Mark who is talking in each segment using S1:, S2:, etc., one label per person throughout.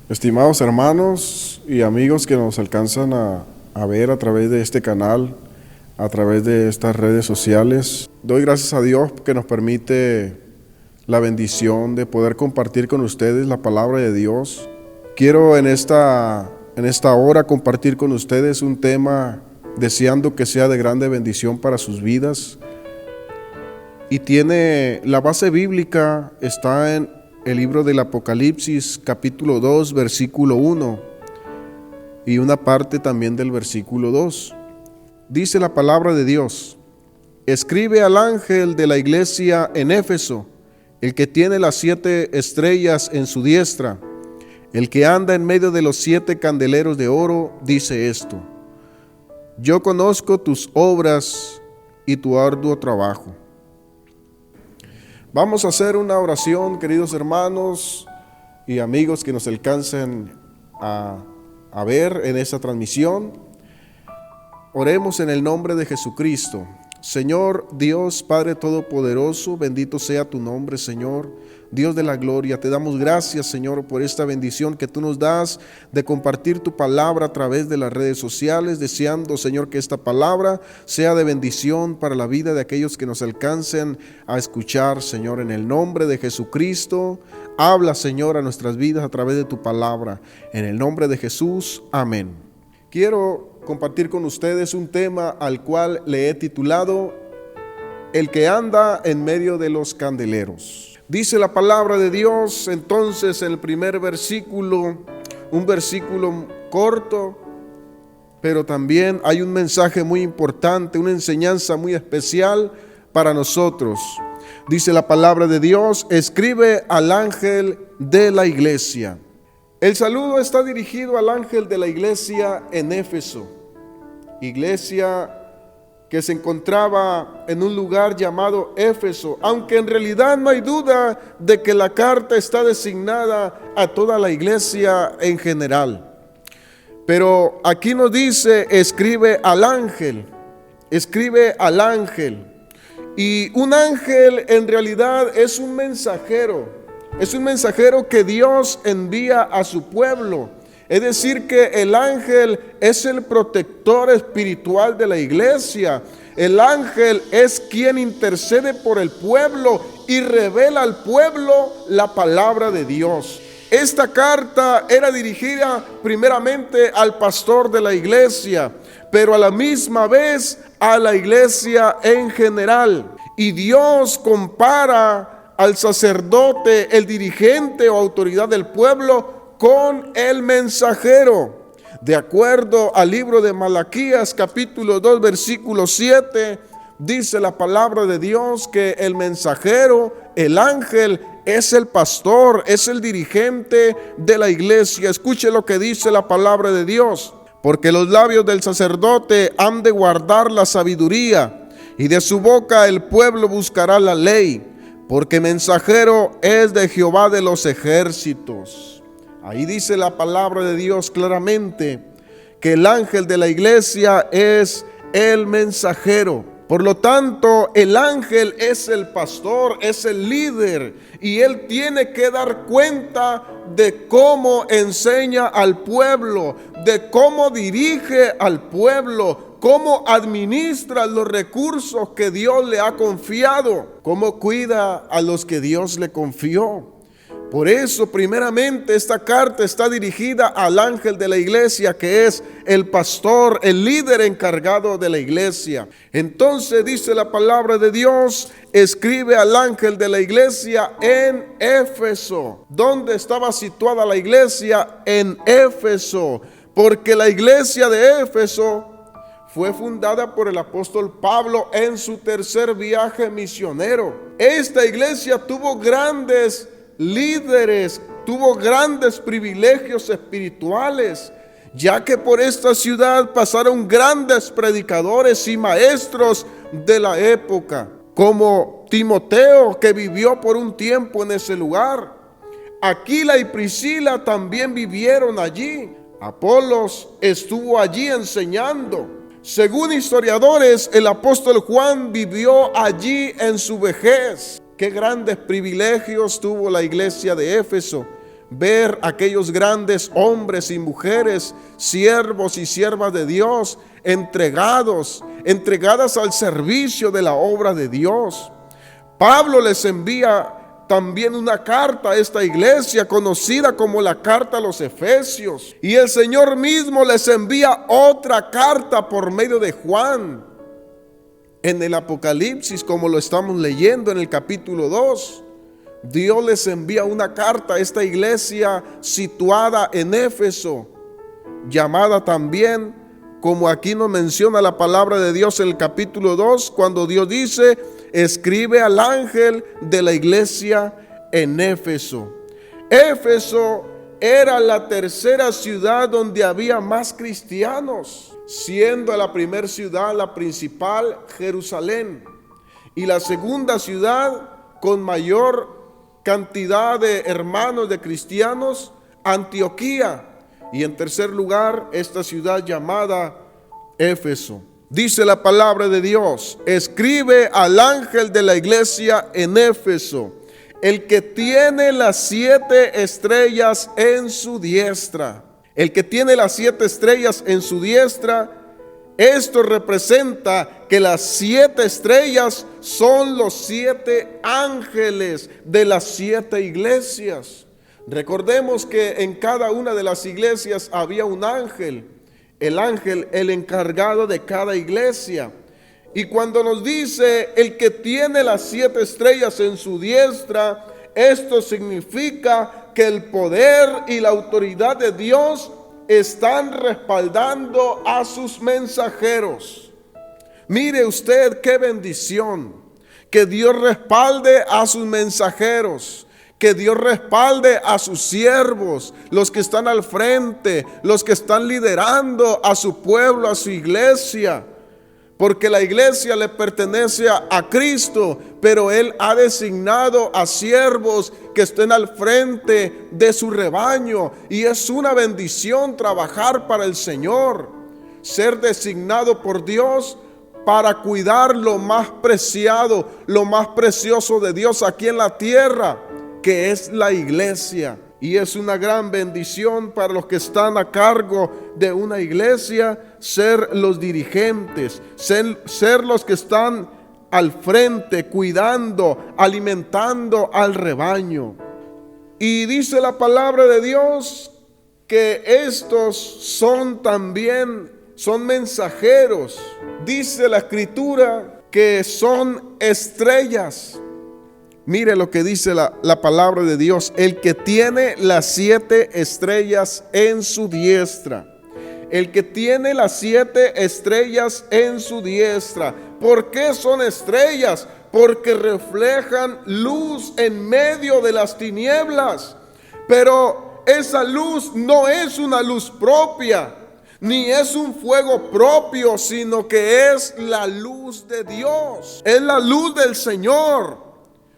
S1: Estimados hermanos y amigos que nos alcanzan a ver a través de este canal, a través de estas redes sociales, doy gracias a Dios que nos permite la bendición de poder compartir con ustedes la palabra de Dios. Quiero en esta hora compartir con ustedes un tema deseando que sea de grande bendición para sus vidas. Y tiene la base bíblica, está en el libro del Apocalipsis, capítulo 2, versículo 1, y una parte también del versículo 2. Dice la palabra de Dios: escribe al ángel de la iglesia en Éfeso, el que tiene las 7 estrellas en su diestra, el que anda en medio de los 7 candeleros de oro, dice esto: yo conozco tus obras y tu arduo trabajo. Vamos a hacer una oración, queridos hermanos y amigos que nos alcancen a ver en esta transmisión. Oremos en el nombre de Jesucristo. Señor Dios, Padre Todopoderoso, bendito sea tu nombre, Señor, Dios de la gloria. Te damos gracias, Señor, por esta bendición que tú nos das de compartir tu palabra a través de las redes sociales, deseando, Señor, que esta palabra sea de bendición para la vida de aquellos que nos alcancen a escuchar, Señor, en el nombre de Jesucristo. Habla, Señor, a nuestras vidas a través de tu palabra. En el nombre de Jesús, amén. Quiero compartir con ustedes un tema al cual le he titulado El que anda en medio de los candeleros. Dice la palabra de Dios entonces en el primer versículo, un versículo corto, pero también hay un mensaje muy importante, una enseñanza muy especial para nosotros. Dice la palabra de Dios: escribe al ángel de la iglesia. El saludo está dirigido al ángel de la iglesia en Éfeso, iglesia que se encontraba en un lugar llamado Éfeso, aunque en realidad no hay duda de que la carta está designada a toda la iglesia en general. Pero aquí nos dice: escribe al ángel, escribe al ángel. Y un ángel en realidad es un mensajero. Es un mensajero que Dios envía a su pueblo. Es decir, que el ángel es el protector espiritual de la iglesia. El ángel es quien intercede por el pueblo y revela al pueblo la palabra de Dios. Esta carta era dirigida primeramente al pastor de la iglesia, pero a la misma vez a la iglesia en general. Y Dios compara al sacerdote, el dirigente o autoridad del pueblo, con el mensajero. De acuerdo al libro de Malaquías, capítulo 2, versículo 7, dice la palabra de Dios que el mensajero, el ángel, es el pastor, es el dirigente de la iglesia. Escuche lo que dice la palabra de Dios: porque los labios del sacerdote han de guardar la sabiduría, y de su boca el pueblo buscará la ley, porque mensajero es de Jehová de los ejércitos. Ahí dice la palabra de Dios claramente que el ángel de la iglesia es el mensajero. Por lo tanto, el ángel es el pastor, es el líder, y él tiene que dar cuenta de cómo enseña al pueblo, de cómo dirige al pueblo, cómo administra los recursos que Dios le ha confiado, cómo cuida a los que Dios le confió. Por eso, primeramente, esta carta está dirigida al ángel de la iglesia, que es el pastor, el líder encargado de la iglesia. Entonces dice la palabra de Dios: escribe al ángel de la iglesia en Éfeso. ¿Dónde estaba situada la iglesia? En Éfeso, porque la iglesia de Éfeso fue fundada por el apóstol Pablo en su tercer viaje misionero. Esta iglesia tuvo grandes líderes, tuvo grandes privilegios espirituales, ya que por esta ciudad pasaron grandes predicadores y maestros de la época, como Timoteo, que vivió por un tiempo en ese lugar. Aquila y Priscila también vivieron allí. Apolos estuvo allí enseñando. Según historiadores, el apóstol Juan vivió allí en su vejez. Qué grandes privilegios tuvo la iglesia de Éfeso, ver aquellos grandes hombres y mujeres, siervos y siervas de Dios, entregadas al servicio de la obra de Dios. Pablo les envía también una carta a esta iglesia conocida como la carta a los Efesios. Y el Señor mismo les envía otra carta por medio de Juan en el Apocalipsis, como lo estamos leyendo en el capítulo 2. Dios les envía una carta a esta iglesia situada en Éfeso, llamada también, como aquí nos menciona la palabra de Dios en el capítulo 2, cuando Dios dice: escribe al ángel de la iglesia en Éfeso. Éfeso era la tercera ciudad donde había más cristianos, siendo la primera ciudad, la principal, Jerusalén, y la segunda ciudad con mayor cantidad de hermanos de cristianos, Antioquía, y en tercer lugar esta ciudad llamada Éfeso. Dice la palabra de Dios: escribe al ángel de la iglesia en Éfeso, el que tiene las 7 estrellas en su diestra. El que tiene las 7 estrellas en su diestra, esto representa que las 7 estrellas son los 7 ángeles de las 7 iglesias. Recordemos que en cada una de las iglesias había un ángel. El ángel, el encargado de cada iglesia. Y cuando nos dice el que tiene las 7 estrellas en su diestra, esto significa que el poder y la autoridad de Dios están respaldando a sus mensajeros. Mire usted qué bendición, que Dios respalde a sus mensajeros, que Dios respalde a sus siervos, los que están al frente, los que están liderando a su pueblo, a su iglesia. Porque la iglesia le pertenece a Cristo, pero Él ha designado a siervos que estén al frente de su rebaño. Y es una bendición trabajar para el Señor, ser designado por Dios para cuidar lo más preciado, lo más precioso de Dios aquí en la tierra, que es la iglesia. Y es una gran bendición para los que están a cargo de una iglesia ser los dirigentes, ser los que están al frente, cuidando, alimentando al rebaño. Y dice la palabra de Dios que estos son mensajeros. Dice la escritura que son estrellas. Mire lo que dice la palabra de Dios: el que tiene las 7 estrellas en su diestra. El que tiene las 7 estrellas en su diestra. ¿Por qué son estrellas? Porque reflejan luz en medio de las tinieblas. Pero esa luz no es una luz propia, ni es un fuego propio, sino que es la luz de Dios. Es la luz del Señor.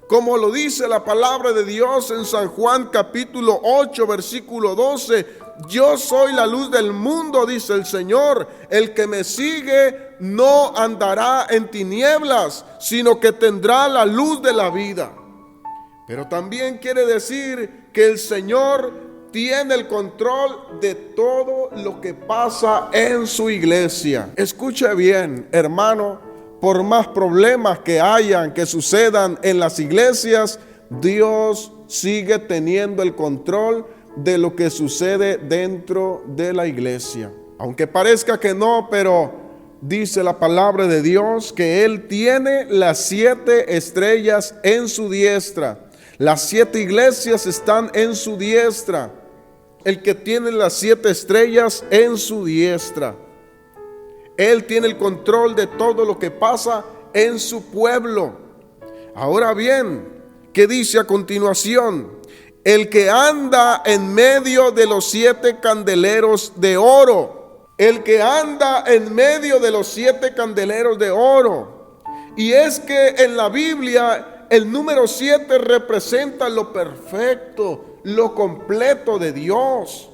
S1: Como lo dice la palabra de Dios en San Juan capítulo 8 versículo 12: yo soy la luz del mundo, dice el Señor. El que me sigue no andará en tinieblas, sino que tendrá la luz de la vida. Pero también quiere decir que el Señor tiene el control de todo lo que pasa en su iglesia. Escuche bien, hermano. Por más problemas que sucedan en las iglesias, Dios sigue teniendo el control de lo que sucede dentro de la iglesia. Aunque parezca que no, pero dice la palabra de Dios que Él tiene las 7 estrellas en su diestra. Las 7 iglesias están en su diestra. El que tiene las 7 estrellas en su diestra. Él tiene el control de todo lo que pasa en su pueblo. Ahora bien, ¿qué dice a continuación? El que anda en medio de los 7 candeleros de oro. El que anda en medio de los 7 candeleros de oro. Y es que en la Biblia el número 7 representa lo perfecto, lo completo de Dios.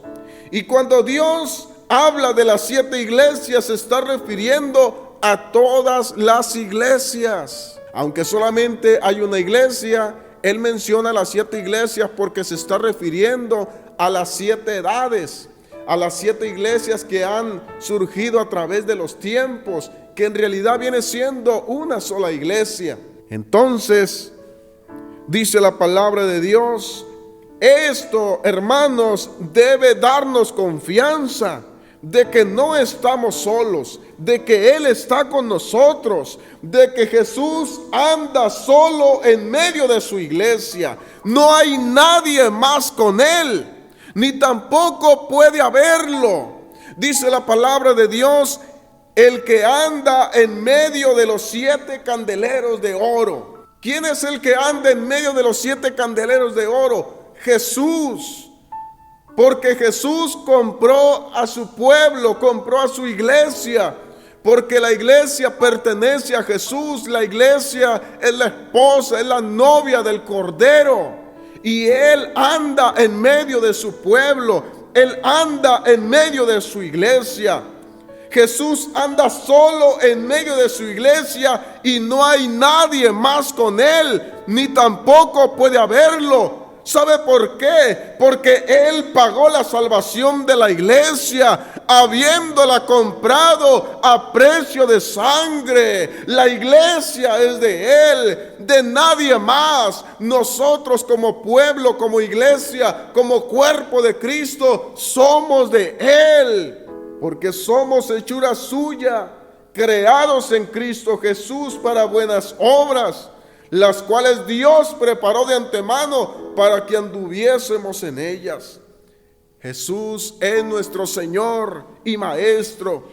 S1: Y cuando Dios habla de las 7 iglesias, se está refiriendo a todas las iglesias. Aunque solamente hay una iglesia él menciona las 7 iglesias porque se está refiriendo a las 7 edades, a las 7 iglesias que han surgido a través de los tiempos, que en realidad viene siendo una sola iglesia. Entonces, dice la palabra de Dios, esto, hermanos, debe darnos confianza de que no estamos solos, de que Él está con nosotros, de que Jesús anda solo en medio de su iglesia. No hay nadie más con Él, ni tampoco puede haberlo. Dice la palabra de Dios, el que anda en medio de los 7 candeleros de oro. ¿Quién es el que anda en medio de los 7 candeleros de oro? Jesús. Porque Jesús compró a su pueblo, compró a su iglesia, porque la iglesia pertenece a Jesús. La iglesia es la esposa, es la novia del Cordero, y Él anda en medio de su pueblo, Él anda en medio de su iglesia. Jesús anda solo en medio de su iglesia y no hay nadie más con Él, ni tampoco puede haberlo. ¿Sabe por qué? Porque Él pagó la salvación de la iglesia, habiéndola comprado a precio de sangre. La iglesia es de Él, de nadie más. Nosotros como pueblo, como iglesia, como cuerpo de Cristo, somos de Él, porque somos hechura suya, creados en Cristo Jesús para buenas obras, las cuales Dios preparó de antemano para que anduviésemos en ellas. Jesús es nuestro Señor y Maestro,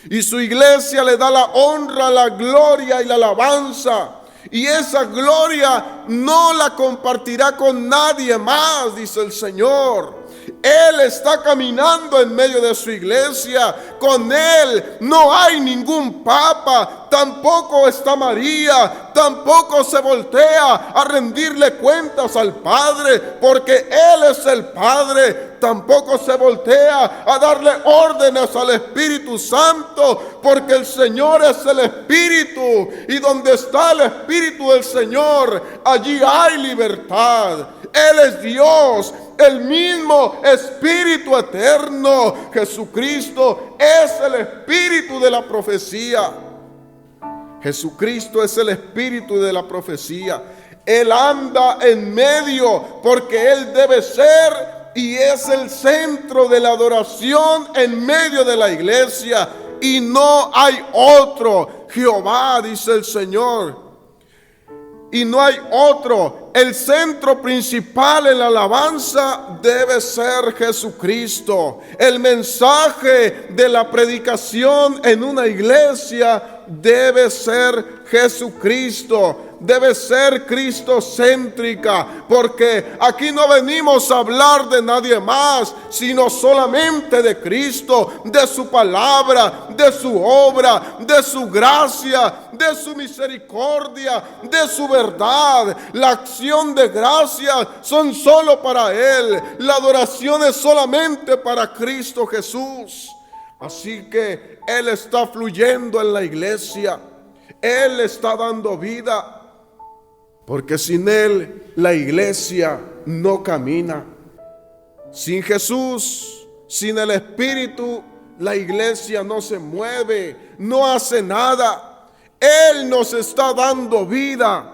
S1: y su iglesia le da la honra, la gloria y la alabanza, y esa gloria no la compartirá con nadie más, dice el Señor. Él está caminando en medio de su iglesia. Con Él no hay ningún papa, tampoco está María, tampoco se voltea a rendirle cuentas al Padre, porque Él es el Padre. Tampoco se voltea a darle órdenes al Espíritu Santo, porque el Señor es el Espíritu, y donde está el Espíritu del Señor, allí hay libertad. Él es Dios, el mismo Espíritu eterno. Jesucristo es el Espíritu de la profecía. Jesucristo es el Espíritu de la profecía. Él anda en medio porque Él debe ser y es el centro de la adoración en medio de la iglesia. Y no hay otro. Jehová, dice el Señor. Y no hay otro. El centro principal en la alabanza debe ser Jesucristo. El mensaje de la predicación en una iglesia debe ser Jesucristo. Debe ser cristocéntrica, porque aquí no venimos a hablar de nadie más, sino solamente de Cristo, de su palabra, de su obra, de su gracia, de su misericordia, de su verdad. La acción de gracias son solo para Él. La adoración es solamente para Cristo Jesús. Así que Él está fluyendo en la iglesia. Él está dando vida. Porque sin Él la iglesia no camina. Sin Jesús, sin el Espíritu, la iglesia no se mueve, no hace nada. Él nos está dando vida.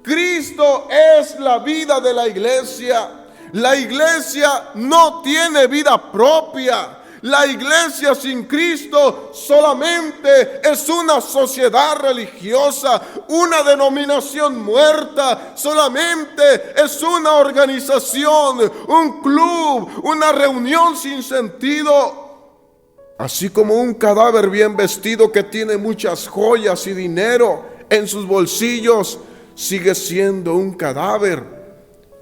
S1: Cristo es la vida de la iglesia. La iglesia no tiene vida propia. La iglesia sin Cristo solamente es una sociedad religiosa, una denominación muerta, solamente es una organización, un club, una reunión sin sentido. Así como un cadáver bien vestido que tiene muchas joyas y dinero en sus bolsillos, sigue siendo un cadáver.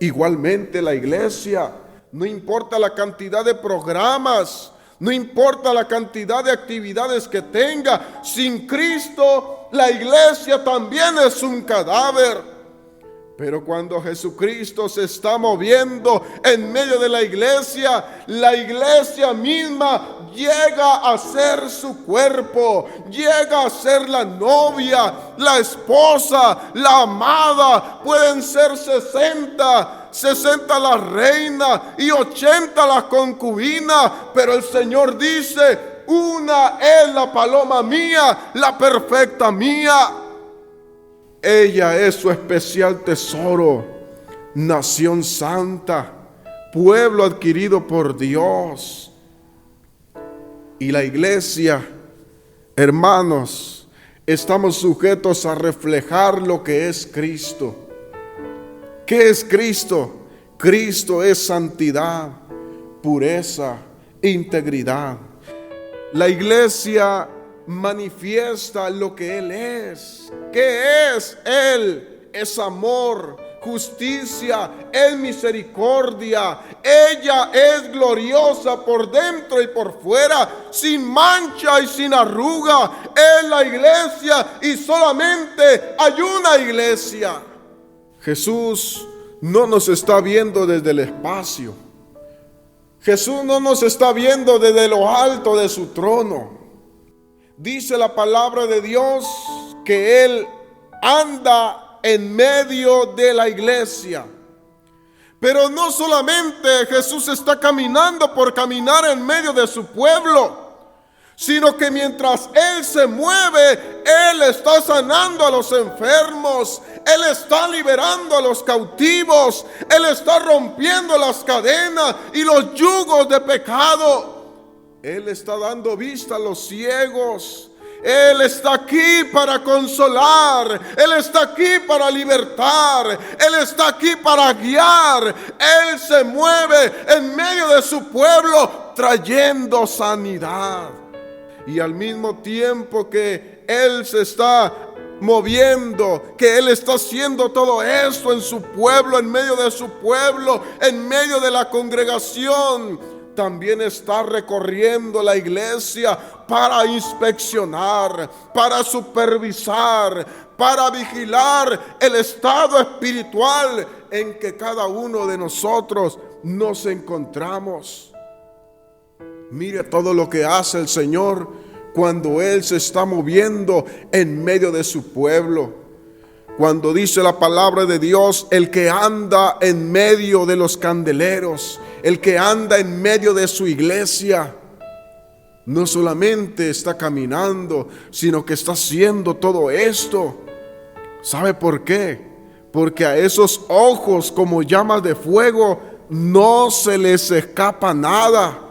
S1: Igualmente la iglesia, no importa la cantidad de programas, no importa la cantidad de actividades que tenga, sin Cristo la iglesia también es un cadáver. Pero cuando Jesucristo se está moviendo en medio de la iglesia misma llega a ser su cuerpo, llega a ser la novia, la esposa, la amada. Pueden ser 60 la reina y 80 las concubinas, pero el Señor dice: una es la paloma mía, la perfecta mía. Ella es su especial tesoro, nación santa, pueblo adquirido por Dios. Y la iglesia, hermanos, estamos sujetos a reflejar lo que es Cristo. ¿Qué es Cristo? Cristo es santidad, pureza, integridad. La iglesia manifiesta lo que Él es. ¿Qué es Él? Es amor, justicia, es misericordia. Ella es gloriosa por dentro y por fuera, sin mancha y sin arruga. Es la iglesia y solamente hay una iglesia. Jesús no nos está viendo desde el espacio. Jesús no nos está viendo desde lo alto de su trono. Dice la palabra de Dios que Él anda en medio de la iglesia. Pero no solamente Jesús está caminando por caminar en medio de su pueblo, sino que mientras Él se mueve, Él está sanando a los enfermos, Él está liberando a los cautivos, Él está rompiendo las cadenas y los yugos de pecado. Él está dando vista a los ciegos. Él está aquí para consolar. Él está aquí para libertar. Él está aquí para guiar. Él se mueve en medio de su pueblo trayendo sanidad. Y al mismo tiempo que Él se está moviendo, que Él está haciendo todo esto en su pueblo, en medio de su pueblo, en medio de la congregación, también está recorriendo la iglesia para inspeccionar, para supervisar, para vigilar el estado espiritual en que cada uno de nosotros nos encontramos. Mire todo lo que hace el Señor cuando Él se está moviendo en medio de su pueblo. Cuando dice la palabra de Dios, el que anda en medio de los candeleros, el que anda en medio de su iglesia, no solamente está caminando, sino que está haciendo todo esto. ¿Sabe por qué? Porque a esos ojos como llamas de fuego no se les escapa nada.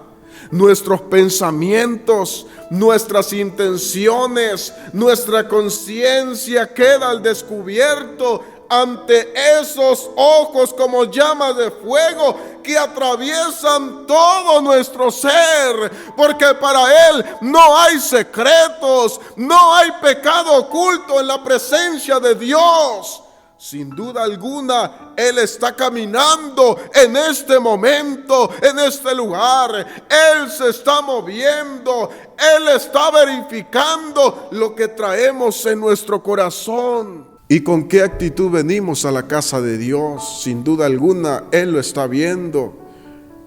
S1: Nuestros pensamientos, nuestras intenciones, nuestra conciencia queda al descubierto ante esos ojos como llamas de fuego que atraviesan todo nuestro ser, porque para Él no hay secretos, no hay pecado oculto en la presencia de Dios. Sin duda alguna, Él está caminando en este momento, en este lugar. Él se está moviendo, Él está verificando lo que traemos en nuestro corazón. ¿Y con qué actitud venimos a la casa de Dios? Sin duda alguna, Él lo está viendo.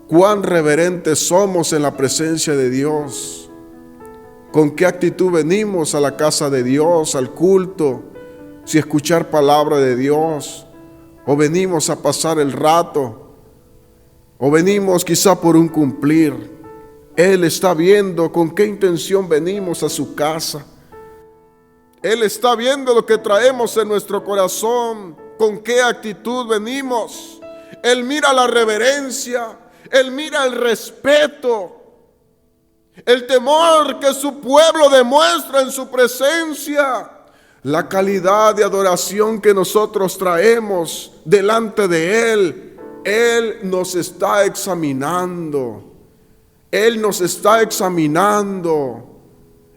S1: Cuán reverentes somos en la presencia de Dios. ¿Con qué actitud venimos a la casa de Dios, al culto? Si escuchar palabra de Dios, o venimos a pasar el rato, o venimos quizá por un cumplir. Él está viendo con qué intención venimos a su casa. Él está viendo lo que traemos en nuestro corazón, con qué actitud venimos. Él mira la reverencia, Él mira el respeto, el temor que su pueblo demuestra en su presencia. La calidad de adoración que nosotros traemos delante de Él. Él nos está examinando. Él nos está examinando.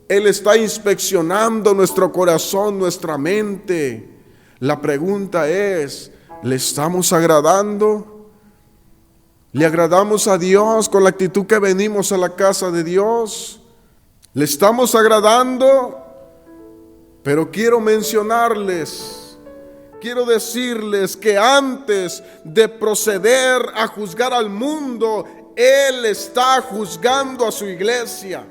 S1: Él está inspeccionando nuestro corazón, nuestra mente. La pregunta es, ¿le estamos agradando? ¿Le agradamos a Dios con la actitud que venimos a la casa de Dios? ¿Le estamos agradando? Pero quiero mencionarles quiero decirles que antes de proceder a juzgar al mundo, Él está juzgando a su iglesia.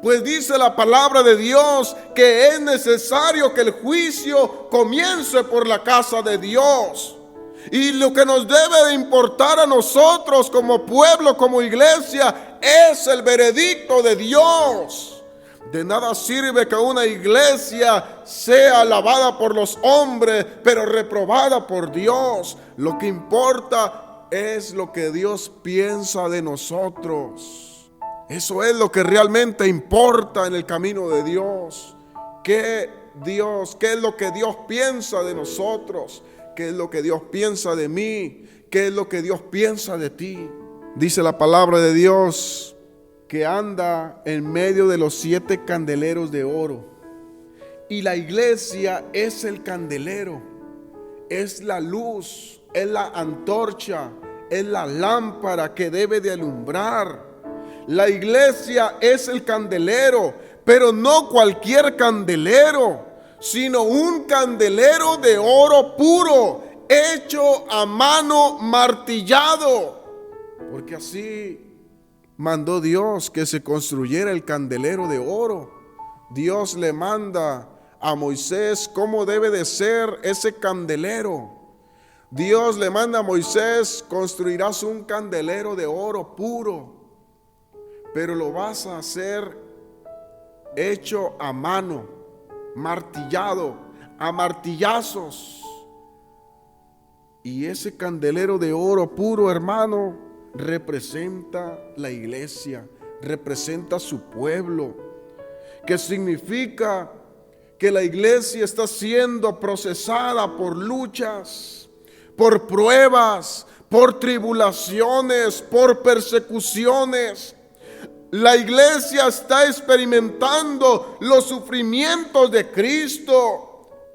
S1: Pues dice la palabra de Dios que es necesario que el juicio comience por la casa de Dios. Y lo que nos debe de importar a nosotros como pueblo, como iglesia, es el veredicto de Dios. De nada sirve que una iglesia sea alabada por los hombres, pero reprobada por Dios. Lo que importa es lo que Dios piensa de nosotros. Eso es lo que realmente importa en el camino de Dios. ¿Qué es lo que Dios piensa de nosotros? ¿Qué es lo que Dios piensa de mí? ¿Qué es lo que Dios piensa de ti? Dice la palabra de Dios que anda en medio de los 7 candeleros de oro. Y la iglesia es el candelero, es la luz, es la antorcha, es la lámpara que debe de alumbrar. La iglesia es el candelero, pero no cualquier candelero, sino un candelero de oro puro, hecho a mano, martillado. Porque así mandó Dios que se construyera el candelero de oro. Dios le manda a Moisés cómo debe de ser ese candelero. Dios le manda a Moisés: construirás un candelero de oro puro, pero lo vas a hacer hecho a mano, martillado, a martillazos. Y ese candelero de oro puro, hermano, representa la iglesia, representa su pueblo, que significa que la iglesia está siendo procesada por luchas, por pruebas, por tribulaciones, por persecuciones. La iglesia está experimentando los sufrimientos de Cristo.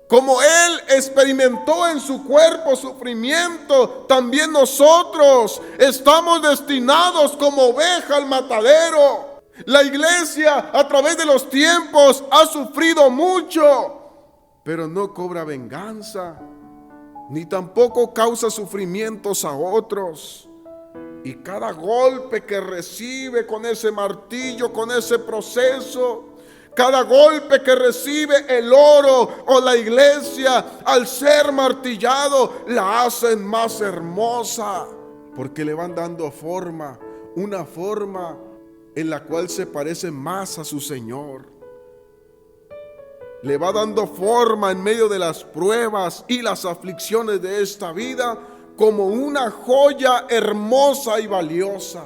S1: Como Él experimentó en su cuerpo sufrimiento, también nosotros estamos destinados como oveja al matadero. La iglesia a través de los tiempos ha sufrido mucho, pero no cobra venganza, ni tampoco causa sufrimientos a otros. Y cada golpe que recibe con ese martillo, con ese proceso, cada golpe que recibe el oro o la iglesia al ser martillado, la hacen más hermosa, porque le van dando forma, una forma en la cual se parece más a su Señor. Le va dando forma en medio de las pruebas y las aflicciones de esta vida, como una joya hermosa y valiosa.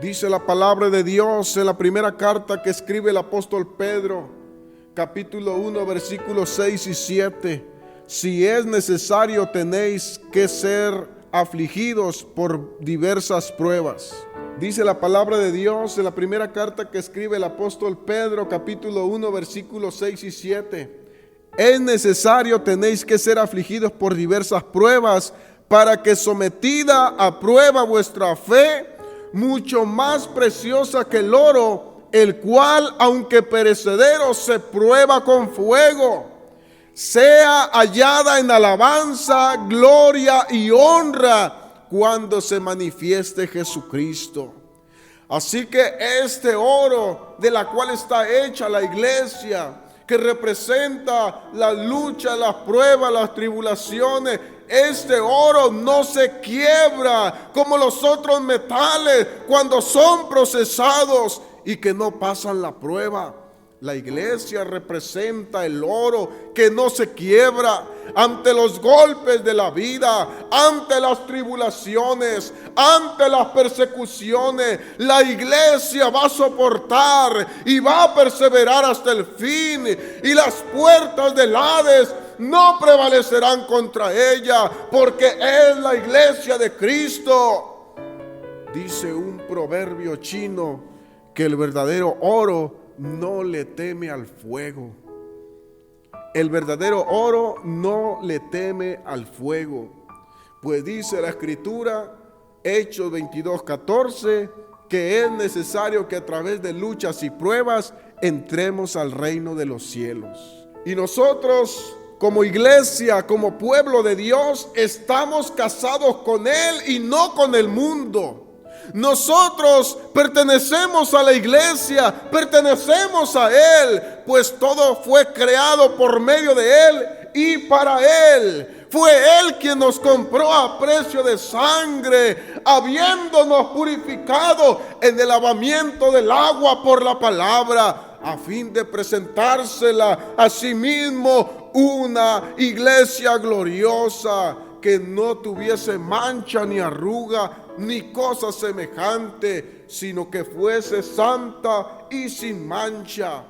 S1: Dice la palabra de Dios en la primera carta que escribe el apóstol Pedro, capítulo 1, versículos 6 y 7. Si es necesario, tenéis que ser afligidos por diversas pruebas. Dice la palabra de Dios en la primera carta que escribe el apóstol Pedro, capítulo 1, versículos 6 y 7. Es necesario, tenéis que ser afligidos por diversas pruebas, para que sometida a prueba vuestra fe, mucho más preciosa que el oro, el cual, aunque perecedero, se prueba con fuego, sea hallada en alabanza, gloria y honra cuando se manifieste Jesucristo. Así que este oro de la cual está hecha la iglesia, que representa la lucha, las pruebas, las tribulaciones, este oro no se quiebra como los otros metales cuando son procesados y que no pasan la prueba. La iglesia representa el oro que no se quiebra ante los golpes de la vida, ante las tribulaciones, ante las persecuciones. La iglesia va a soportar y va a perseverar hasta el fin, y las puertas del Hades no prevalecerán contra ella, porque es la iglesia de Cristo. Dice un proverbio chino que el verdadero oro no le teme al fuego. El verdadero oro no le teme al fuego. Pues dice la escritura, Hechos 22:14, que es necesario que a través de luchas y pruebas entremos al reino de los cielos. Y nosotros como iglesia, como pueblo de Dios, estamos casados con Él y no con el mundo. Nosotros pertenecemos a la iglesia, pertenecemos a Él, pues todo fue creado por medio de Él y para Él. Fue Él quien nos compró a precio de sangre, habiéndonos purificado en el lavamiento del agua por la palabra, a fin de presentársela a sí mismo una iglesia gloriosa, que no tuviese mancha ni arruga ni cosa semejante, sino que fuese santa y sin mancha.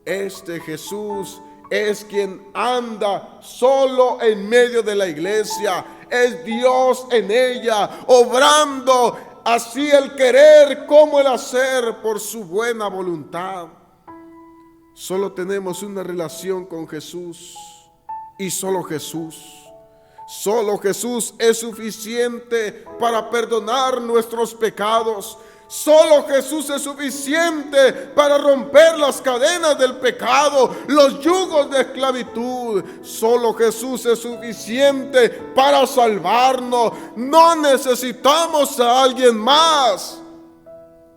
S1: Este Jesús es quien anda solo en medio de la iglesia. Es Dios en ella, obrando así el querer como el hacer por su buena voluntad. Solo tenemos una relación con Jesús y solo Jesús. Solo Jesús es suficiente para perdonar nuestros pecados. Solo Jesús es suficiente para romper las cadenas del pecado, los yugos de esclavitud. Solo Jesús es suficiente para salvarnos. No necesitamos a alguien más.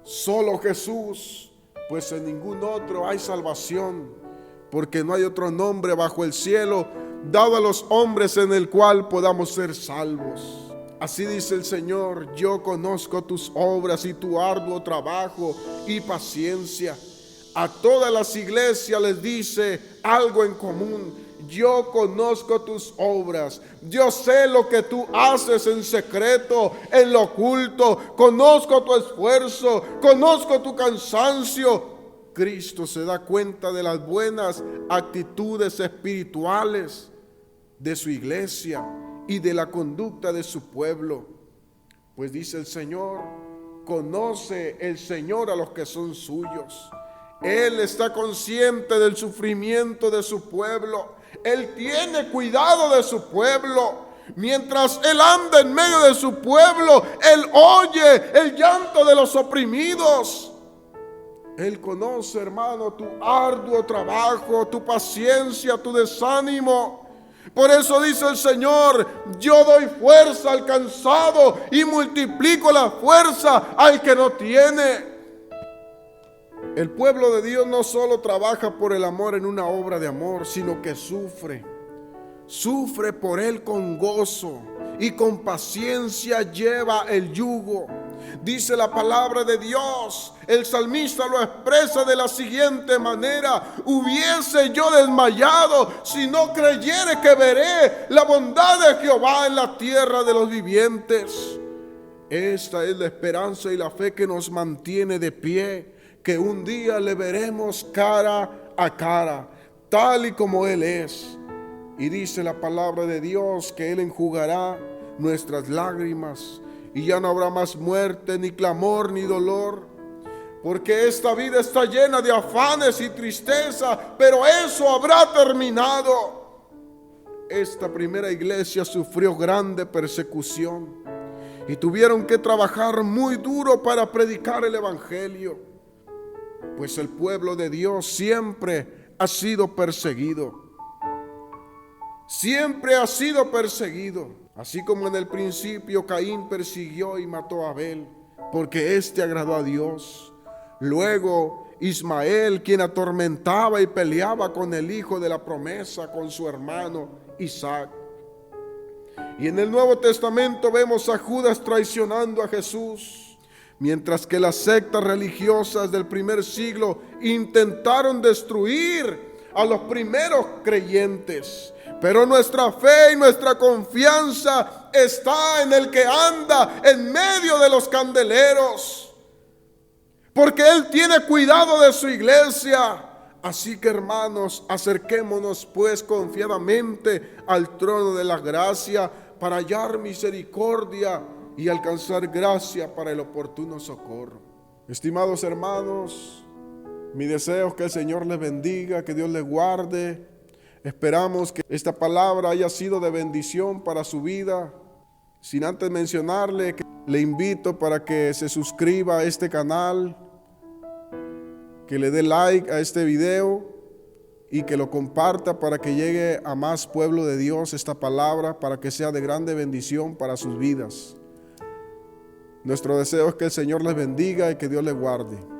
S1: Solo Jesús, pues en ningún otro hay salvación, porque no hay otro nombre bajo el cielo dado a los hombres en el cual podamos ser salvos. Así dice el Señor: yo conozco tus obras y tu arduo trabajo y paciencia. A todas las iglesias les dice algo en común: yo conozco tus obras, yo sé lo que tú haces en secreto, en lo oculto, conozco tu esfuerzo, conozco tu cansancio. Cristo se da cuenta de las buenas actitudes espirituales de su iglesia y de la conducta de su pueblo. Pues dice el Señor: conoce el Señor a los que son suyos. Él está consciente del sufrimiento de su pueblo. Él tiene cuidado de su pueblo. Mientras Él anda en medio de su pueblo, Él oye el llanto de los oprimidos. Él conoce, hermano, tu arduo trabajo, tu paciencia, tu desánimo. Por eso dice el Señor: yo doy fuerza al cansado y multiplico la fuerza al que no tiene. El pueblo de Dios no solo trabaja por el amor en una obra de amor, sino que sufre por Él con gozo y con paciencia lleva el yugo. Dice la palabra de Dios, el salmista lo expresa de la siguiente manera: hubiese yo desmayado si no creyere que veré la bondad de Jehová en la tierra de los vivientes. Esta es la esperanza y la fe que nos mantiene de pie, que un día le veremos cara a cara, tal y como Él es. Y dice la palabra de Dios que Él enjugará nuestras lágrimas, y ya no habrá más muerte, ni clamor, ni dolor, porque esta vida está llena de afanes y tristeza, pero eso habrá terminado. Esta primera iglesia sufrió grande persecución y tuvieron que trabajar muy duro para predicar el evangelio, pues el pueblo de Dios siempre ha sido perseguido. Siempre ha sido perseguido, así como en el principio Caín persiguió y mató a Abel, porque éste agradó a Dios. Luego Ismael, quien atormentaba y peleaba con el hijo de la promesa, con su hermano Isaac. Y en el Nuevo Testamento vemos a Judas traicionando a Jesús, mientras que las sectas religiosas del primer siglo intentaron destruir a los primeros creyentes. Pero nuestra fe y nuestra confianza está en el que anda en medio de los candeleros, porque Él tiene cuidado de su iglesia. Así que, hermanos, acerquémonos pues confiadamente al trono de la gracia para hallar misericordia y alcanzar gracia para el oportuno socorro. Estimados hermanos, mi deseo es que el Señor les bendiga, que Dios les guarde. Esperamos que esta palabra haya sido de bendición para su vida. Sin antes mencionarle que le invito para que se suscriba a este canal, que le dé like a este video y que lo comparta para que llegue a más pueblo de Dios esta palabra, para que sea de grande bendición para sus vidas. Nuestro deseo es que el Señor les bendiga y que Dios les guarde.